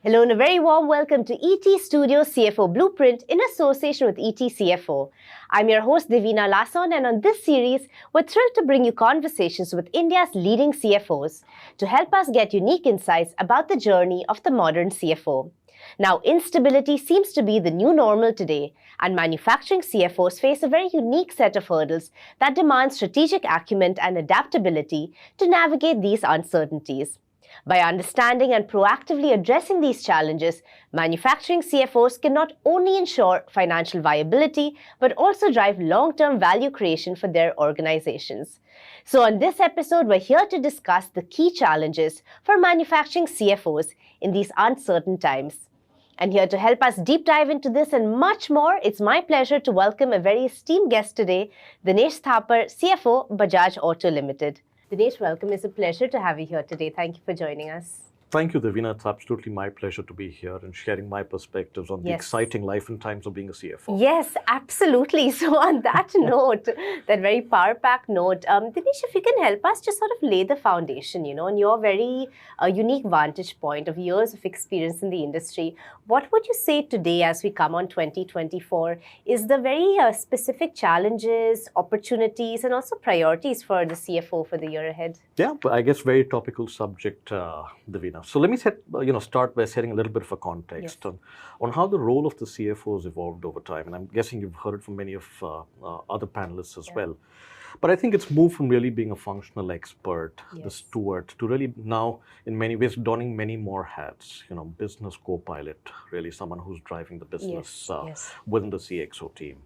Hello and a very warm welcome to ET Studio CFO Blueprint in association with ET CFO. I'm your host Divina Lasson, and on this series, we're thrilled to bring you conversations with India's leading CFOs to help us get unique insights about the journey of the modern CFO. Now, instability seems to be the new normal today, and manufacturing CFOs face a very unique set of hurdles that demand strategic acumen and adaptability to navigate these uncertainties. By understanding and proactively addressing these challenges, manufacturing CFOs can not only ensure financial viability, but also drive long-term value creation for their organizations. So on this episode, we're here to discuss the key challenges for manufacturing CFOs in these uncertain times. And here to help us deep dive into this and much more, it's my pleasure to welcome a very esteemed guest today, Dinesh Thapar, CFO, Bajaj Auto Ltd. Dinesh, welcome. It's a pleasure to have you here today. Thank you for joining us. Thank you, Divina. It's absolutely my pleasure to be here and sharing my perspectives on the exciting life and times of being a CFO. Yes, absolutely. So on that note, that very power-packed note, Dinesh, if you can help us just sort of lay the foundation, on your very unique vantage point of years of experience in the industry, what would you say today as we come on 2024 is the very specific challenges, opportunities, and also priorities for the CFO for the year ahead? Yeah, but I guess very topical subject, Divina. So let me start by setting a little bit of a context on how the role of the CFO has evolved over time. And I'm guessing you've heard it from many of other panelists as well. But I think it's moved from really being a functional expert, the steward, to really now, in many ways, donning many more hats. Business co-pilot, really someone who's driving the business within the CXO team.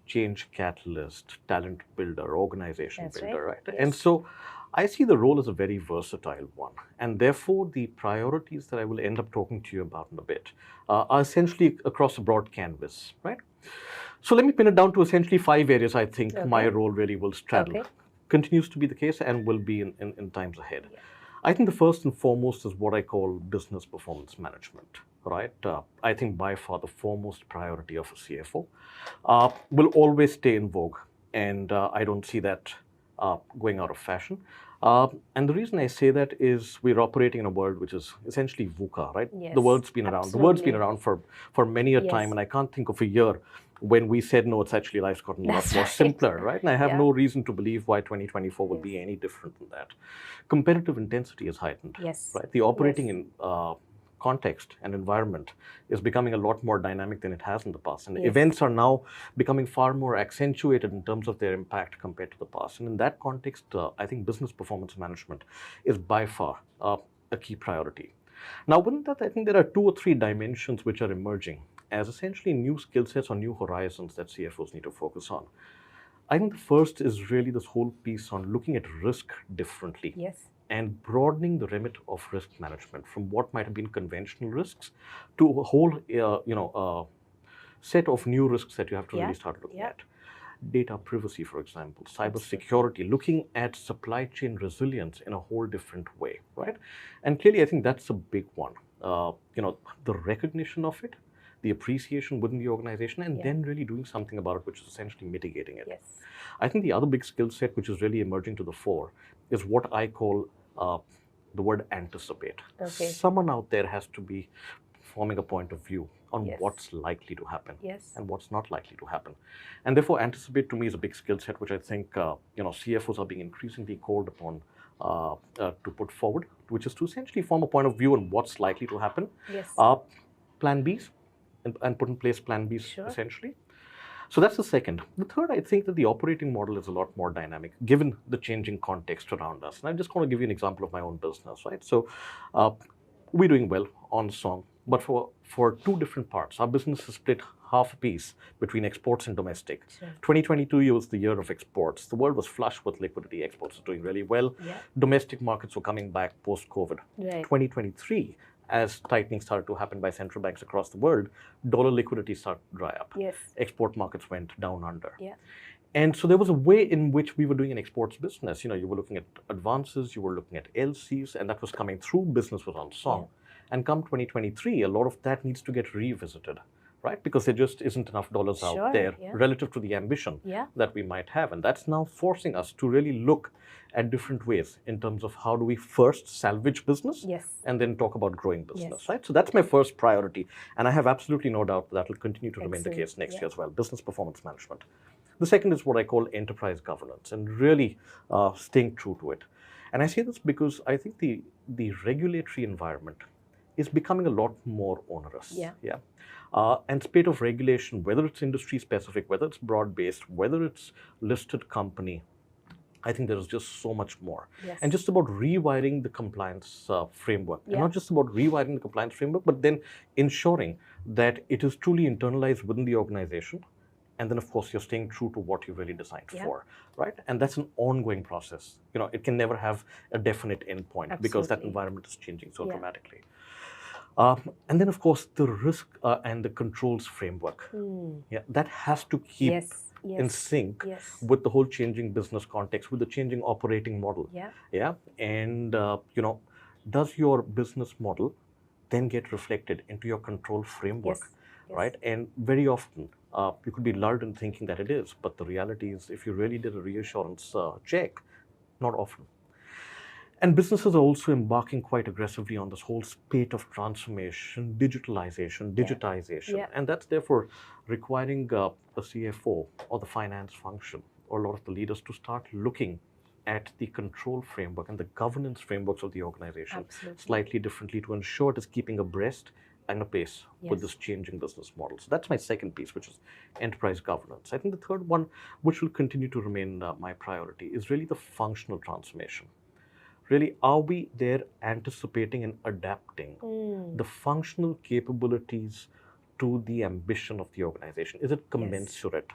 Change catalyst, talent builder, organization builder, right? Yes. And so I see the role as a very versatile one. And therefore, the priorities that I will end up talking to you about in a bit are essentially across a broad canvas, right? So let me pin it down to essentially 5 areas I think my role really will straddle. Continues to be the case and will be in times ahead. I think the first and foremost is what I call business performance management, right? I think by far the foremost priority of a CFO will always stay in vogue. And I don't see that going out of fashion. And the reason I say that is we're operating in a world which is essentially VUCA, right? Yes, the word's been around. absolutely. The word's been around for many a time, and I can't think of a year when we said, no, it's actually life's gotten a lot more simpler, right? And I have no reason to believe why 2024 will be any different than that. Competitive intensity is heightened, right? The operating in context and environment is becoming a lot more dynamic than it has in the past. And events are now becoming far more accentuated in terms of their impact compared to the past. And in that context, I think business performance management is by far a key priority. Now, within that, I think there are 2 or 3 dimensions which are emerging as essentially new skill sets or new horizons that CFOs need to focus on. I think the first is really this whole piece on looking at risk differently. And broadening the remit of risk management from what might have been conventional risks to a whole set of new risks that you have to really start looking at. Data privacy, for example, cybersecurity, looking at supply chain resilience in a whole different way, right? And clearly, I think that's a big one. The recognition of it, the appreciation within the organization, and then really doing something about it, which is essentially mitigating it. I think the other big skill set which is really emerging to the fore is what I call the word anticipate. Someone out there has to be forming a point of view on what's likely to happen and what's not likely to happen. And therefore, anticipate to me is a big skill set, which I think CFOs are being increasingly called upon to put forward, which is to essentially form a point of view on what's likely to happen. Plan Bs and put in place Plan Bs essentially. So that's the second. The third, I think that the operating model is a lot more dynamic given the changing context around us. And I just want to give you an example of my own business, right? So we're doing well on Song, but for 2 different parts. Our business is split half a piece between exports and domestic. 2022 was the year of exports. The world was flush with liquidity. Exports were doing really well. Domestic markets were coming back post-COVID. 2023, as tightening started to happen by central banks across the world, dollar liquidity started to dry up. Export markets went down under. And so there was a way in which we were doing an exports business. You were looking at advances, you were looking at LCs, and that was coming through. Business was on song. And come 2023, a lot of that needs to get revisited, right? Because there just isn't enough dollars out there relative to the ambition that we might have. And that's now forcing us to really look at different ways in terms of how do we first salvage business and then talk about growing business, right? So that's my first priority. And I have absolutely no doubt that will continue to remain the case next year as well, business performance management. The second is what I call enterprise governance and really staying true to it. And I say this because I think the regulatory environment is becoming a lot more onerous. And spate of regulation, whether it's industry specific, whether it's broad-based, whether it's listed company, I think there is just so much more. And just about rewiring the compliance framework. And not just about rewiring the compliance framework, but then ensuring that it is truly internalized within the organization. And then, of course, you're staying true to what you really designed for, right? And that's an ongoing process. You know, it can never have a definite endpoint because that environment is changing so dramatically. And then, of course, the risk and the controls framework. That has to keep in sync with the whole changing business context, with the changing operating model. And, you know, does your business model then get reflected into your control framework, right? And very often, you could be lulled in thinking that it is, but the reality is if you really did a reassurance check, not often. And businesses are also embarking quite aggressively on this whole spate of transformation, digitization. And that's therefore requiring a CFO or the finance function or a lot of the leaders to start looking at the control framework and the governance frameworks of the organization slightly differently to ensure it is keeping abreast and a pace with this changing business model. So that's my second piece, which is enterprise governance. I think the third one, which will continue to remain my priority, is really the functional transformation. Really, are we there anticipating and adapting the functional capabilities to the ambition of the organization? Is it commensurate,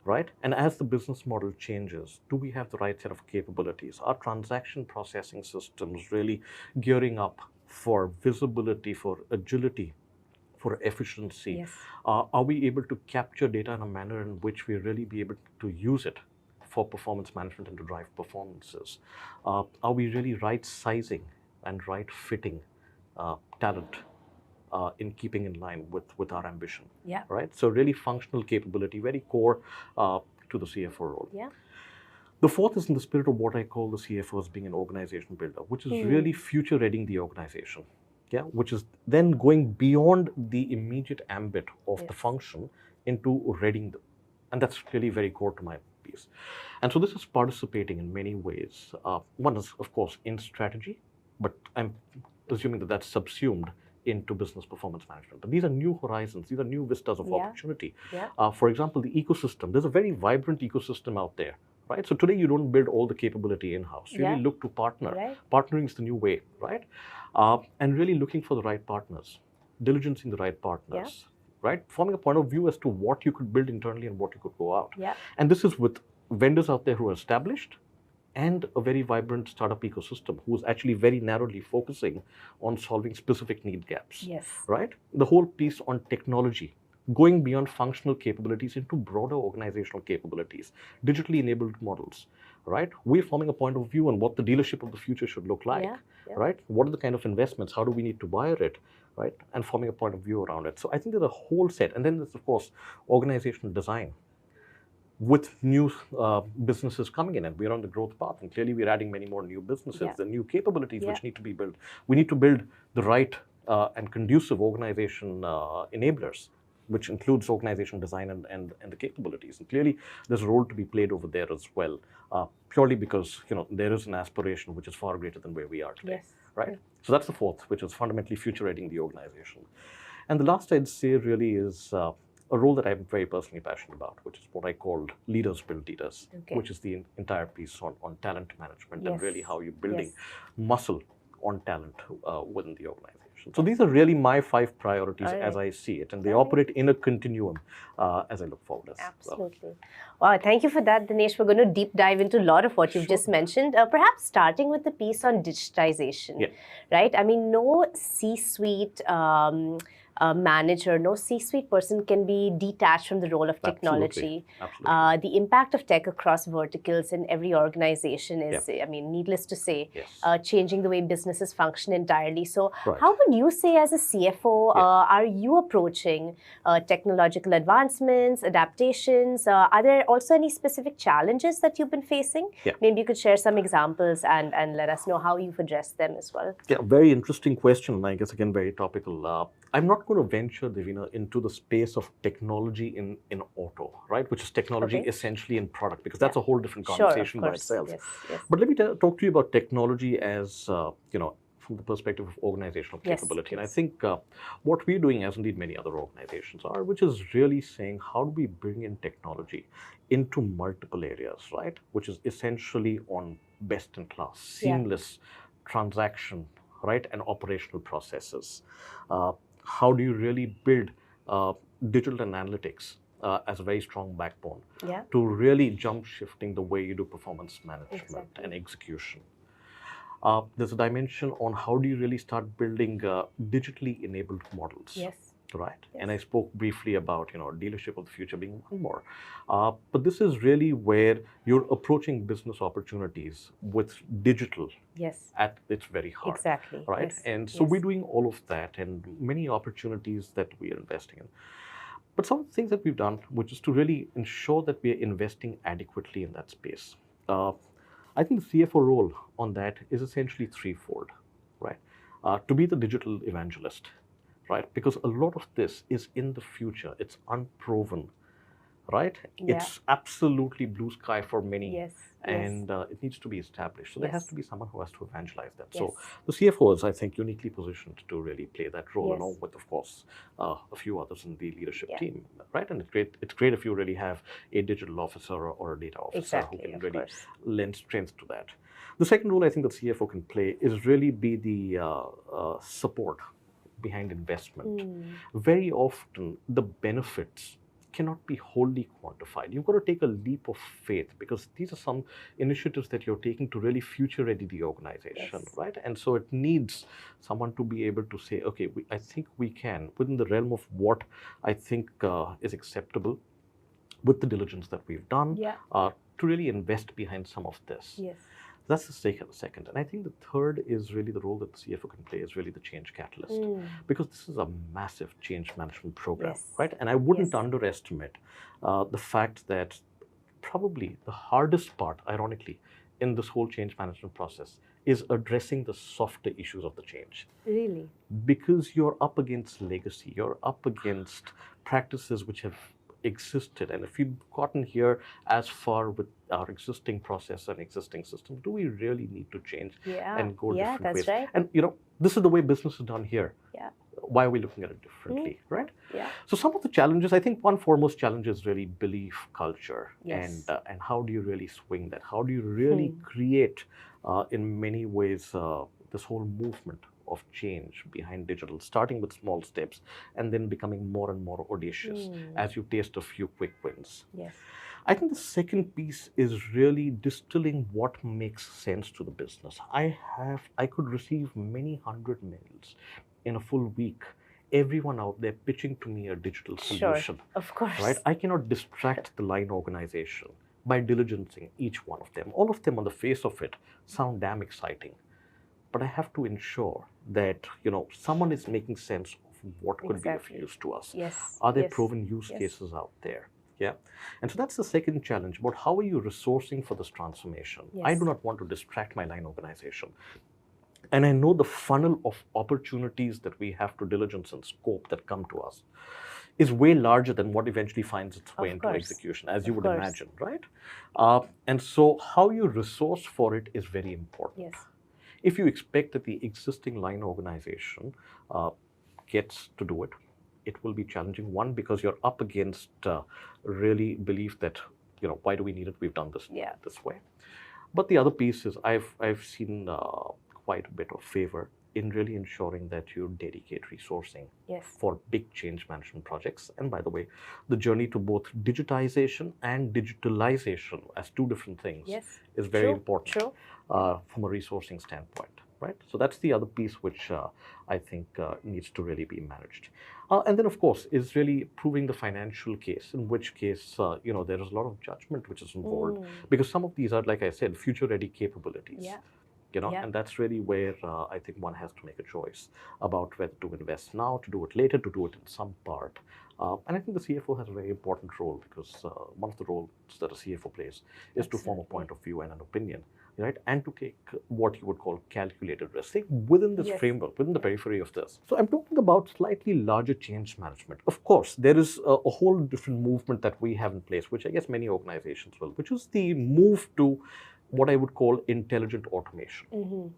right? And as the business model changes, do we have the right set of capabilities? Are transaction processing systems really gearing up for visibility, for agility, for efficiency? Are we able to capture data in a manner in which we really be able to use it for performance management and to drive performances? Are we really right sizing and right fitting talent in keeping in line with our ambition? Right? So really functional capability, very core to the CFO role. The fourth is in the spirit of what I call the CFO as being an organization builder, which is really future readying the organization. Which is then going beyond the immediate ambit of the function into readying them. And that's really very core to my piece. And so this is participating in many ways. One is, of course, in strategy, but I'm assuming that that's subsumed into business performance management. But these are new horizons, these are new vistas of opportunity. For example, the ecosystem, there's a very vibrant ecosystem out there, right? So today you don't build all the capability in-house. You really look to partner. Partnering is the new way, right? And really looking for the right partners, diligencing the right partners, right? Forming a point of view as to what you could build internally and what you could go out. And this is with vendors out there who are established and a very vibrant startup ecosystem who is actually very narrowly focusing on solving specific need gaps, right? The whole piece on technology, going beyond functional capabilities into broader organizational capabilities, digitally enabled models, right? We're forming a point of view on what the dealership of the future should look like, right? What are the kind of investments? How do we need to wire it, right? And forming a point of view around it. So I think there's a whole set. And then there's, of course, organizational design with new businesses coming in, and we're on the growth path. And clearly we're adding many more new businesses, the new capabilities which need to be built. We need to build the right and conducive organization enablers, which includes organization design and the capabilities. And clearly there's a role to be played over there as well, purely because there is an aspiration which is far greater than where we are today, right? So that's the fourth, which is fundamentally future readying the organization. And the last I'd say really is a role that I'm very personally passionate about, which is what I call leaders build leaders, which is the entire piece on talent management and really how you're building muscle on talent within the organization. So these are really my 5 priorities as I see it, and they operate in a continuum as I look forward. Absolutely. Wow, thank you for that, Dinesh. We're going to deep dive into a lot of what you've just mentioned, perhaps starting with the piece on digitization, right? I mean, no C-suite manager, no C-suite person can be detached from the role of technology. Absolutely. The impact of tech across verticals in every organization is, I mean, needless to say, changing the way businesses function entirely. So how would you say as a CFO, are you approaching technological advancements, adaptations? Are there also any specific challenges that you've been facing? Maybe you could share some examples and let us know how you've addressed them as well. Yeah, very interesting question. I guess, again, very topical. I'm not going to venture, Divina, into the space of technology in auto, right? Which is technology essentially in product, because that's a whole different conversation by itself. But let me talk to you about technology as, from the perspective of organizational capability. And I think what we're doing, as indeed many other organizations are, which is really saying, how do we bring in technology into multiple areas, right? Which is essentially on best in class, seamless transaction, right, and operational processes. How do you really build digital and analytics as a very strong backbone to really jump shifting the way you do performance management and execution? There's a dimension on how do you really start building digitally enabled models. Right. And I spoke briefly about, dealership of the future being one more. But this is really where you're approaching business opportunities with digital at its very heart. Right. And so we're doing all of that and many opportunities that we are investing in. But some of the things that we've done, which is to really ensure that we are investing adequately in that space. I think the CFO role on that is essentially threefold, right? To be the digital evangelist, right? Because a lot of this is in the future. It's unproven, right? It's absolutely blue sky for many. And it needs to be established. So there has to be someone who has to evangelize that. So the CFO is, I think, uniquely positioned to really play that role, along with, of course, a few others in the leadership team, right? And it's great if you really have a digital officer or a data officer who can really lend strength to that. The second role I think the CFO can play is really be the support behind investment. Very often, the benefits cannot be wholly quantified. You've got to take a leap of faith, because these are some initiatives that you're taking to really future ready the organization, right? And so it needs someone to be able to say, okay, I think we can, within the realm of what I think is acceptable, with the diligence that we've done, to really invest behind some of this. That's the second. And I think the third is really the role that the CFO can play is really the change catalyst. Because this is a massive change management program, right? And I wouldn't underestimate the fact that probably the hardest part, ironically, in this whole change management process is addressing the softer issues of the change. Really? Because you're up against legacy, you're up against practices which have existed. And if we've gotten here as far with our existing process and existing system, do we really need to change and go different ways? Right. And this is the way business is done here. Why are we looking at it differently, right? So some of the challenges, I think one foremost challenge is really belief culture. And how do you really swing that? How do you really create, in many ways, this whole movement of change behind digital, starting with small steps and then becoming more and more audacious as you taste a few quick wins. I think the second piece is really distilling what makes sense to the business. I could receive many hundred mails in a full week, everyone out there pitching to me a digital solution. Of course. Right? I cannot distract the line organization by diligencing each one of them. All of them on the face of it sound damn exciting. But I have to ensure that, someone is making sense of what could be of use to us. Are there proven use cases out there? And so that's the second challenge, about how are you resourcing for this transformation? I do not want to distract my line organization. And I know the funnel of opportunities that we have to diligence and scope that come to us is way larger than what eventually finds its way into execution, as you would imagine, right? And so how you resource for it is very important. If you expect that the existing line organization gets to do it, it will be challenging. One, because you're up against really belief that, why do we need it? We've done this this way. But the other piece is I've seen quite a bit of favor in really ensuring that you dedicate resourcing for big change management projects. And by the way, the journey to both digitization and digitalization as two different things is very important from a resourcing standpoint. right? So that's the other piece which I think needs to really be managed. And then, of course, is really proving the financial case, in which case, there is a lot of judgment which is involved, because some of these are, like I said, future-ready capabilities. Yeah. And that's really where I think one has to make a choice about whether to invest now, to do it later, to do it in some part. And I think the CFO has a very important role, because one of the roles that a CFO plays is to form a point of view and an opinion, right? And to take what you would call calculated risk, say, within this framework, within the periphery of this. So I'm talking about slightly larger change management. Of course, there is a whole different movement that we have in place, which I guess many organizations will, which is the move to what I would call intelligent automation.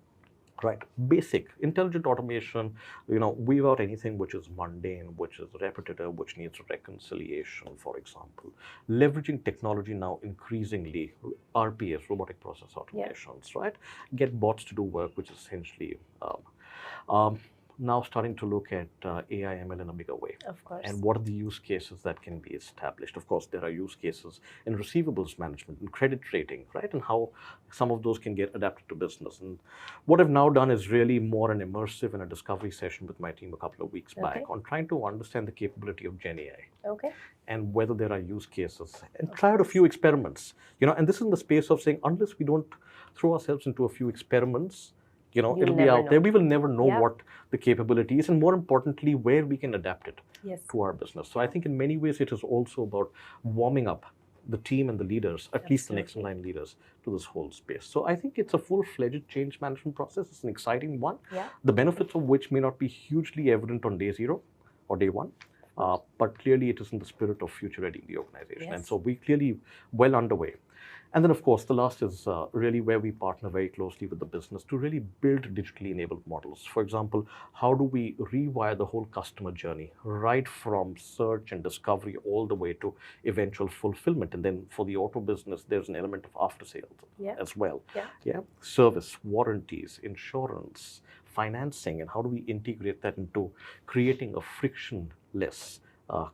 Right, basic intelligent automation, weave out anything which is mundane, which is repetitive, which needs reconciliation, for example. Leveraging technology now increasingly, RPS, robotic process automations, right? Get bots to do work, which is essentially now starting to look at AI, ML in a bigger way. Of course. And what are the use cases that can be established? Of course, there are use cases in receivables management and credit rating, right? And how some of those can get adapted to business. And what I've now done is really more an immersive and a discovery session with my team a couple of weeks back on trying to understand the capability of Gen AI. Okay. And whether there are use cases, and try out a few experiments. And this is in the space of saying, unless we don't throw ourselves into a few experiments, it'll be out there. We will never know what the capability is, and more importantly, where we can adapt it to our business. So I think in many ways, it is also about warming up the team and the leaders, at least the next in line leaders, to this whole space. So I think it's a full-fledged change management process. It's an exciting one. The benefits of which may not be hugely evident on day zero or day one, but clearly it is in the spirit of future ready the organization. And so we clearly well underway. And then, of course, the last is really where we partner very closely with the business to really build digitally enabled models. For example, how do we rewire the whole customer journey, right from search and discovery all the way to eventual fulfillment? And then for the auto business, there's an element of after sales as well. Service, warranties, insurance, financing, and how do we integrate that into creating a frictionless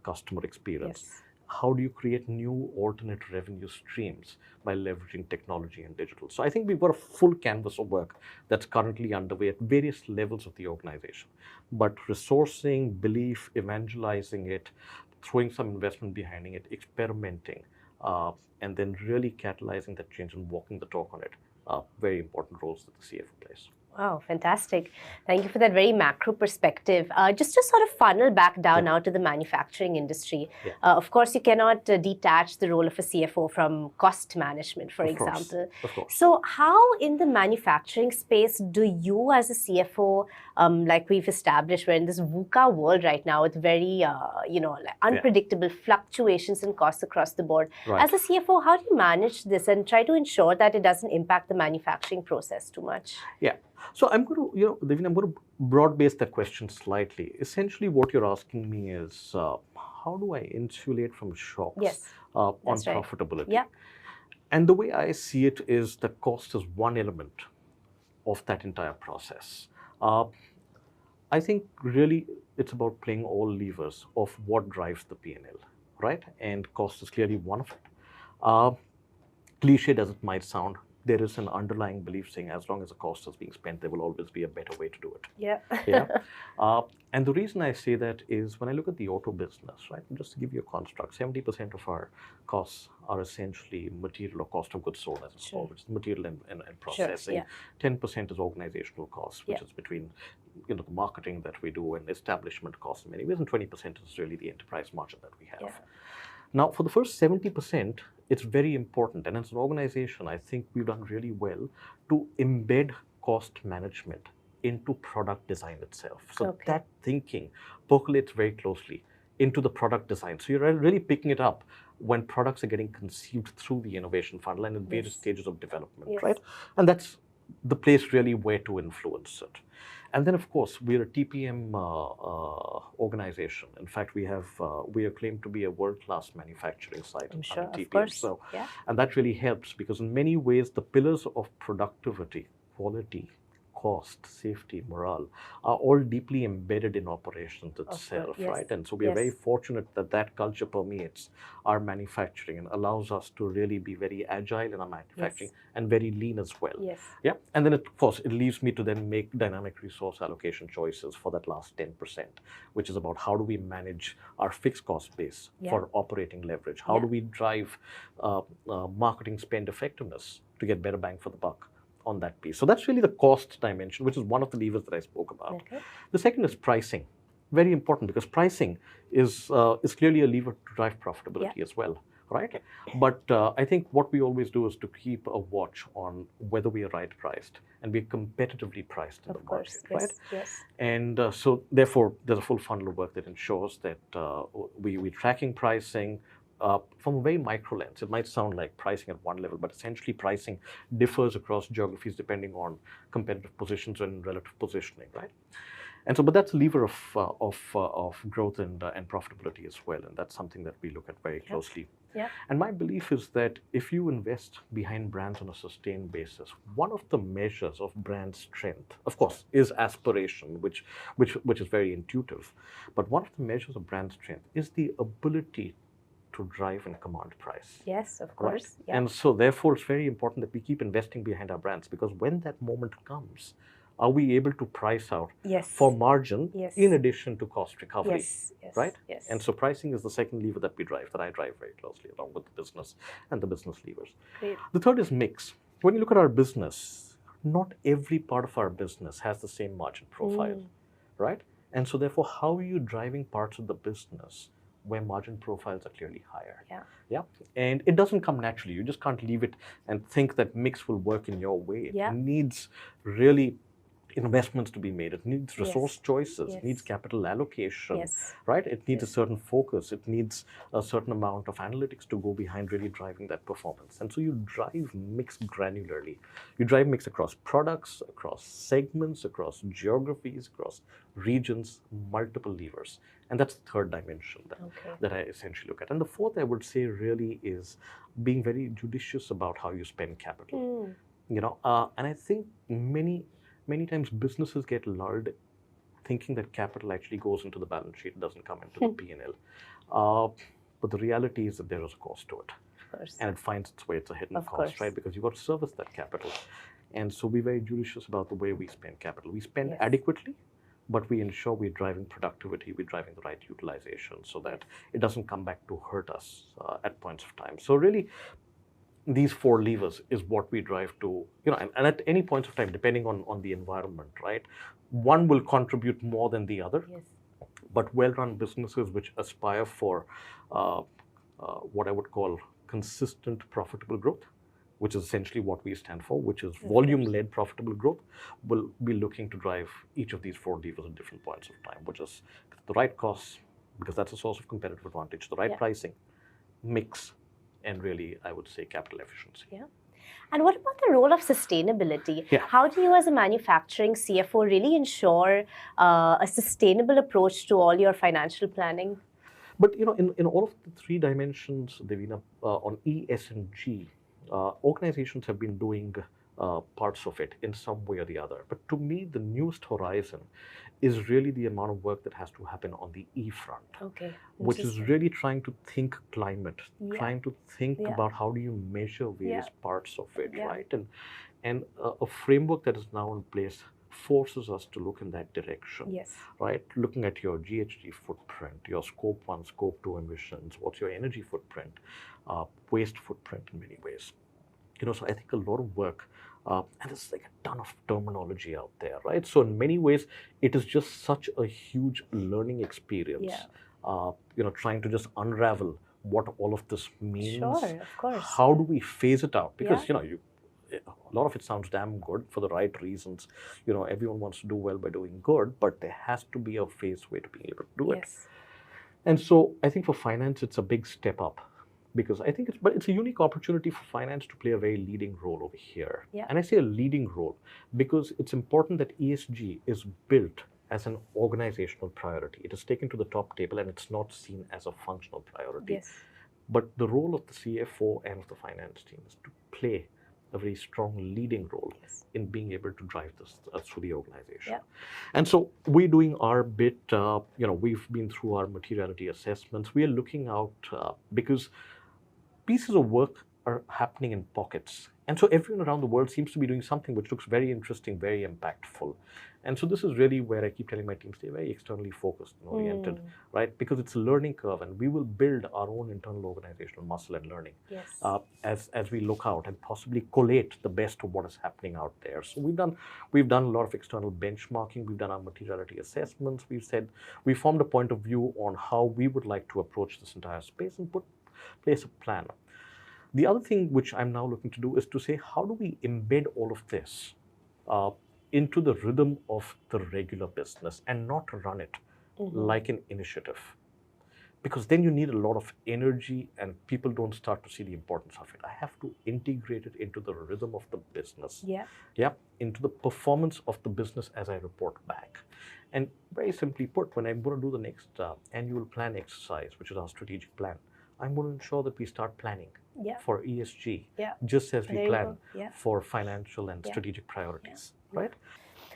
customer experience? How do you create new alternate revenue streams by leveraging technology and digital? So I think we've got a full canvas of work that's currently underway at various levels of the organization. But resourcing, belief, evangelizing it, throwing some investment behind it, experimenting, and then really catalyzing that change and walking the talk on it, very important roles that the CFO plays. Wow, fantastic. Thank you for that very macro perspective. Just to sort of funnel back down now to the manufacturing industry. Of course, you cannot detach the role of a CFO from cost management, for example. Of course. So how in the manufacturing space do you as a CFO, like we've established, we're in this VUCA world right now with very, unpredictable fluctuations in costs across the board. As a CFO, how do you manage this and try to ensure that it doesn't impact the manufacturing process too much? So I'm going to, Devina, I'm going to broad base that question slightly. Essentially, what you're asking me is, how do I insulate from shocks on profitability? And the way I see it is the cost is one element of that entire process. I think really it's about playing all levers of what drives the P&L, right? And cost is clearly one of it. Cliche as it might sound, there is an underlying belief saying as long as the cost is being spent, there will always be a better way to do it. And the reason I say that is when I look at the auto business, right, just to give you a construct, 70% of our costs are essentially material or cost of goods sold, as it's called, which is material and processing. 10% is organizational costs, which is between the marketing that we do and establishment costs in many ways, and 20% is really the enterprise margin that we have. Now, for the first 70%, it's very important. And as an organization, I think we've done really well to embed cost management into product design itself. So that thinking percolates very closely into the product design. So you're really picking it up when products are getting conceived through the innovation funnel and in various stages of development, right? And that's the place really where to influence it. And then, of course, we're a TPM organization. In fact, we are claimed to be a world-class manufacturing site under TPM. Of course. So, and that really helps because in many ways, the pillars of productivity, quality, cost, safety, morale are all deeply embedded in operations itself, yes. right? And so we are very fortunate that that culture permeates our manufacturing and allows us to really be very agile in our manufacturing and very lean as well. Yeah. And then, of course, it leaves me to then make dynamic resource allocation choices for that last 10%, which is about how do we manage our fixed cost base for operating leverage? How do we drive marketing spend effectiveness to get better bang for the buck on that piece? So that's really the cost dimension, which is one of the levers that I spoke about. The second is pricing. Very important, because pricing is clearly a lever to drive profitability as well, right? But I think what we always do is to keep a watch on whether we are right priced and we're competitively priced in the market, right? And so therefore, there's a full funnel of work that ensures that we're tracking pricing from a very micro lens. It might sound like pricing at one level, but essentially pricing differs across geographies depending on competitive positions and relative positioning, right? And so, but that's a lever of growth and profitability as well, and that's something that we look at very closely. And my belief is that if you invest behind brands on a sustained basis, one of the measures of brand strength, of course, is aspiration, which is very intuitive. But one of the measures of brand strength is the ability to drive and command price. Yes, of course. Right? And so, therefore, it's very important that we keep investing behind our brands, because when that moment comes, are we able to price out for margin in addition to cost recovery, right? And so pricing is the second lever that we drive, that I drive very closely along with the business and the business levers. The third is mix. When you look at our business, not every part of our business has the same margin profile, right? And so therefore, how are you driving parts of the business where margin profiles are clearly higher? And it doesn't come naturally. You just can't leave it and think that mix will work in your way. It needs really investments to be made. It needs resource choices. It needs capital allocation, right? It needs a certain focus. It needs a certain amount of analytics to go behind really driving that performance. And so you drive mix granularly. You drive mix across products, across segments, across geographies, across regions, multiple levers. And that's the third dimension that I essentially look at. And the fourth, I would say, really is being very judicious about how you spend capital. You know, and I think many times businesses get lulled thinking that capital actually goes into the balance sheet, doesn't come into the P&L. But the reality is that there is a cost to it. And it finds its way, it's a hidden cost, right? Because you've got to service that capital. And so we're very judicious about the way we spend capital. We spend adequately, but we ensure we're driving productivity, we're driving the right utilization so that it doesn't come back to hurt us at points of time. So really, these four levers is what we drive to, you know, and at any point of time, depending on the environment, right? One will contribute more than the other, but well-run businesses which aspire for what I would call consistent profitable growth, which is essentially what we stand for, which is volume-led profitable growth, will be looking to drive each of these four levers at different points of time, which is the right costs, because that's a source of competitive advantage, the right pricing, mix, and really, I would say, capital efficiency. And what about the role of sustainability? How do you as a manufacturing CFO really ensure a sustainable approach to all your financial planning? But, you know, in all of the three dimensions, Devina, on E, S, and G, organizations have been doing parts of it in some way or the other. But to me, the newest horizon is really the amount of work that has to happen on the E front, which is really trying to think climate, trying to think about how do you measure various parts of it, right? And a framework that is now in place forces us to look in that direction, right? Looking at your GHG footprint, your scope 1, scope 2 emissions, what's your energy footprint, waste footprint in many ways. You know, so I think a lot of work, and there's like a ton of terminology out there, right? So in many ways, it is just such a huge learning experience, you know, trying to just unravel what all of this means. How do we phase it out? Because, you know, a lot of it sounds damn good for the right reasons. You know, everyone wants to do well by doing good, but there has to be a phased way to being able to do it. And so I think for finance, it's a big step up. Because I think it's a unique opportunity for finance to play a very leading role over here. And I say a leading role because it's important that ESG is built as an organizational priority. It is taken to the top table and it's not seen as a functional priority. But the role of the CFO and of the finance team is to play a very strong leading role in being able to drive this through the organization. Yeah. And so we're doing our bit. We've been through our materiality assessments. We are looking out because pieces of work are happening in pockets. And so everyone around the world seems to be doing something which looks very interesting, very impactful. And so this is really where I keep telling my team, stay very externally focused and oriented, right? Because it's a learning curve, and we will build our own internal organizational muscle and learning as we look out and possibly collate the best of what is happening out there. So we've done a lot of external benchmarking. We've done our materiality assessments. We formed a point of view on how we would like to approach this entire space and place a plan. The other thing which I'm now looking to do is to say, how do we embed all of this into the rhythm of the regular business and not run it like an initiative? Because then you need a lot of energy and people don't start to see the importance of it. I have to integrate it into the rhythm of the business. Into the performance of the business as I report back. And very simply put, when I'm going to do the next annual plan exercise, which is our strategic plan, I'm going to ensure that we start planning for ESG, just as we plan for financial and strategic priorities, right?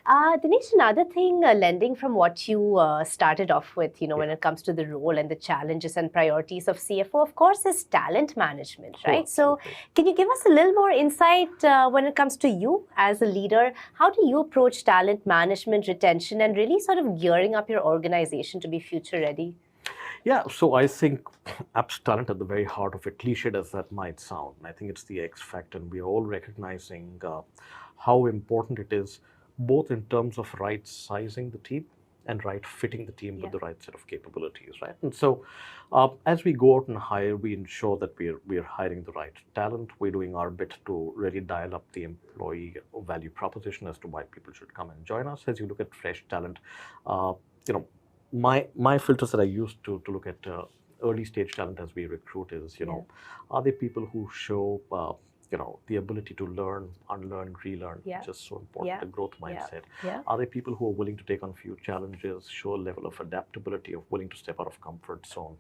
Dinesh, another thing, lending from what you started off with, when it comes to the role and the challenges and priorities of CFO, of course, is talent management, right? So can you give us a little more insight when it comes to you as a leader? How do you approach talent management, retention, and really sort of gearing up your organization to be future ready? Yeah, so I think apps talent at the very heart of it, cliched as that might sound. I think it's the X factor, and we're all recognizing how important it is, both in terms of right sizing the team and right fitting the team with the right set of capabilities, right? And so as we go out and hire, we ensure that we're hiring the right talent. We're doing our bit to really dial up the employee value proposition as to why people should come and join us. As you look at fresh talent, my filters that I use to look at early stage talent as we recruit is, are they people who show, the ability to learn, unlearn, relearn, which is so important, the growth mindset. Are they people who are willing to take on a few challenges, show a level of adaptability, of willing to step out of comfort zone?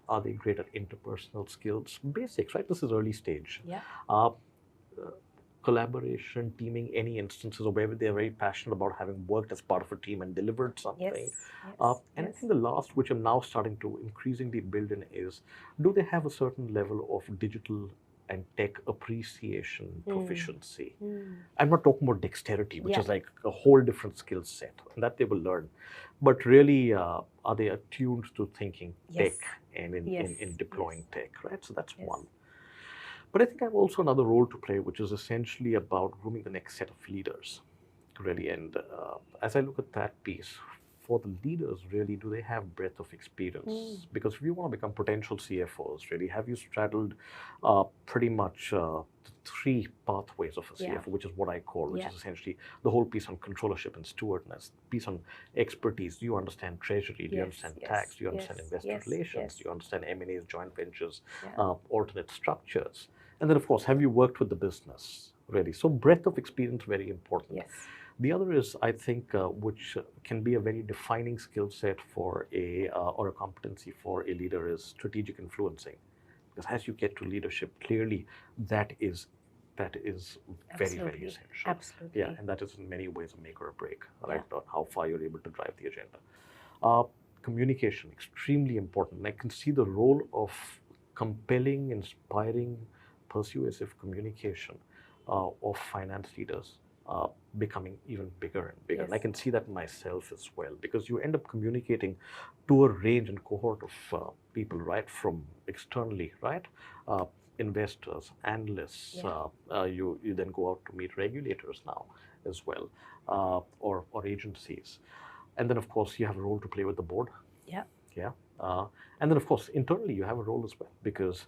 Are they great at interpersonal skills? Basics, right? This is early stage. Collaboration, teaming, any instances of where they're very passionate about having worked as part of a team and delivered something. I think the last, which I'm now starting to increasingly build in, is, do they have a certain level of digital and tech appreciation proficiency? I'm not talking about dexterity, which is like a whole different skill set, and that they will learn. But really, are they attuned to thinking tech and in deploying tech, right? So that's one. But I think I have also another role to play, which is essentially about grooming the next set of leaders, really. And as I look at that piece, for the leaders, really, do they have breadth of experience? Because if you want to become potential CFOs, really, have you straddled pretty much the three pathways of a CFO, which is what I call, which is essentially the whole piece on controllership and stewardness, piece on expertise. Do you understand treasury? Do you understand tax? Do you understand investor relations? Do you understand M&As, joint ventures, alternate structures? And then, of course, have you worked with the business, really? So breadth of experience, very important. The other is, I think, which can be a very defining skill set for or a competency for a leader, is strategic influencing. Because as you get to leadership, clearly that is very, very essential. Absolutely. Yeah, and that is in many ways a make or a break, right? On how far you're able to drive the agenda. Communication, extremely important. And I can see the role of compelling, inspiring, persuasive communication of finance leaders becoming even bigger and bigger. And I can see that in myself as well, because you end up communicating to a range and cohort of people, right, from externally, right? Investors, analysts, you then go out to meet regulators now as well, or agencies. And then, of course, you have a role to play with the board. And then, of course, internally, you have a role as well, because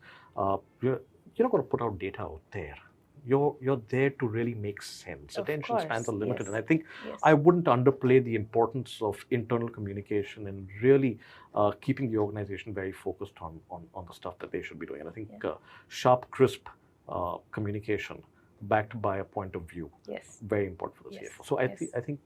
you're not going to put out data out there. You're there to really make sense. Attention spans are limited. And I think I wouldn't underplay the importance of internal communication and really keeping the organization very focused on the stuff that they should be doing. And I think sharp, crisp communication backed by a point of view. Yes. Very important for the CFO. So I think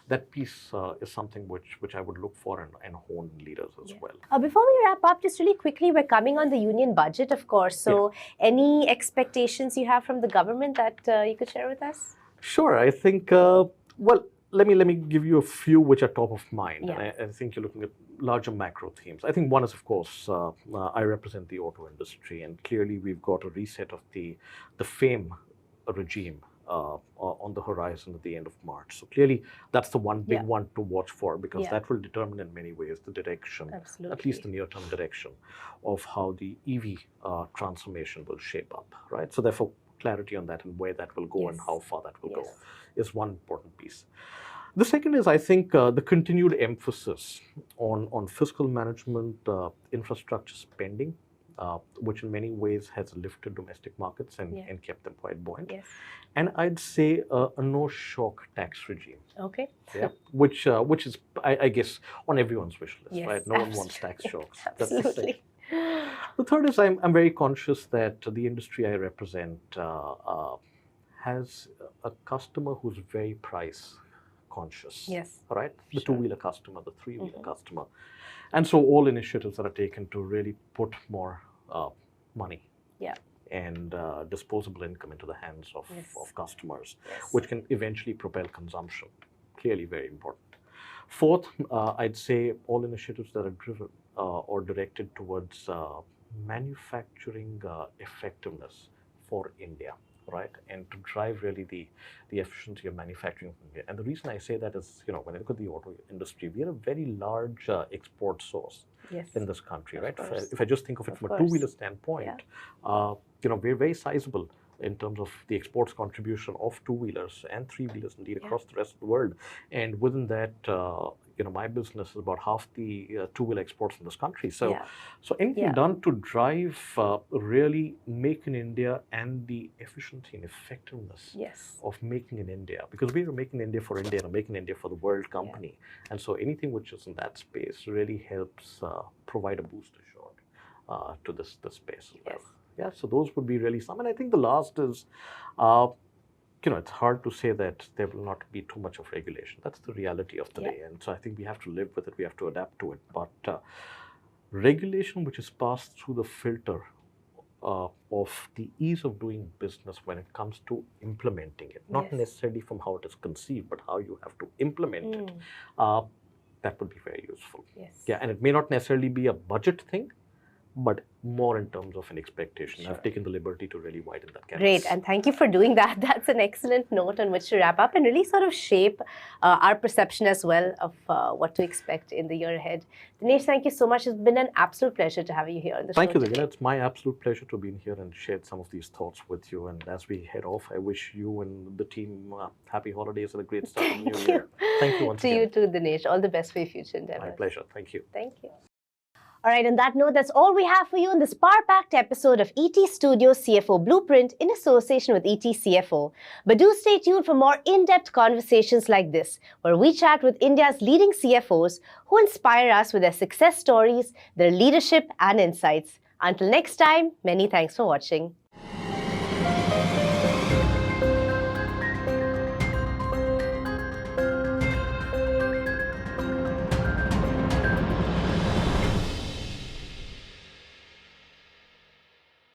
that piece is something which I would look for and hone in leaders as well. Before we wrap up, just really quickly, we're coming on the union budget, of course. So any expectations you have from the government that you could share with us? Sure. I think, well, let me give you a few which are top of mind. Yeah. I think you're looking at larger macro themes. I think one is, of course, I represent the auto industry, and clearly we've got a reset of the FAME regime on the horizon at the end of March. So clearly that's the one big one to watch for, because that will determine in many ways the direction, at least the near-term direction, of how the EV transformation will shape up, right? So therefore, clarity on that and where that will go and how far that will go is one important piece. The second is, I think, the continued emphasis on fiscal management, infrastructure spending, which in many ways has lifted domestic markets and kept them quite buoyant. And I'd say a no-shock tax regime. Okay. Yeah, which is, I guess, on everyone's wish list, right? No one wants tax shocks. Absolutely. The third is I'm very conscious that the industry I represent has a customer who's very price conscious, right? The two-wheeler customer, the three-wheeler customer. And so all initiatives that are taken to really put more money and disposable income into the hands of customers, which can eventually propel consumption, clearly very important. Fourth, I'd say all initiatives that are driven or directed towards manufacturing effectiveness for India, right? And to drive really the efficiency of manufacturing in India. And the reason I say that is, when I look at the auto industry, we are a very large export source in this country, right? If I just think of it from a two-wheeler standpoint, we're very sizable in terms of the exports contribution of two-wheelers and three-wheelers indeed across the rest of the world. And within that, my business is about half the two-wheeler exports in this country. So anything done to drive really Make in India and the efficiency and effectiveness of making in India, because we are making India for India and making India for the world company. And so anything which is in that space really helps provide a booster shot to this space as well. Yeah, so those would be really some. And I think the last is, it's hard to say that there will not be too much of regulation. That's the reality of the day. And so I think we have to live with it. We have to adapt to it. But regulation which is passed through the filter of the ease of doing business when it comes to implementing it, not necessarily from how it is conceived, but how you have to implement it, that would be very useful. Yeah, and it may not necessarily be a budget thing, but more in terms of an expectation. I've taken the liberty to really widen that canvas. Great, and thank you for doing that. That's an excellent note on which to wrap up and really sort of shape our perception as well of what to expect in the year ahead. Dinesh, thank you so much. It's been an absolute pleasure to have you here on the show. Thank you, Divina. It's my absolute pleasure to be here and shared some of these thoughts with you. And as we head off, I wish you and the team happy holidays and a great start of the new year. Thank you once again. To you too, Dinesh. All the best for your future endeavors. My pleasure. Thank you. Thank you. All right, on that note, that's all we have for you in this power-packed episode of ET Studios CFO Blueprint in association with ET CFO. But do stay tuned for more in-depth conversations like this, where we chat with India's leading CFOs who inspire us with their success stories, their leadership and insights. Until next time, many thanks for watching.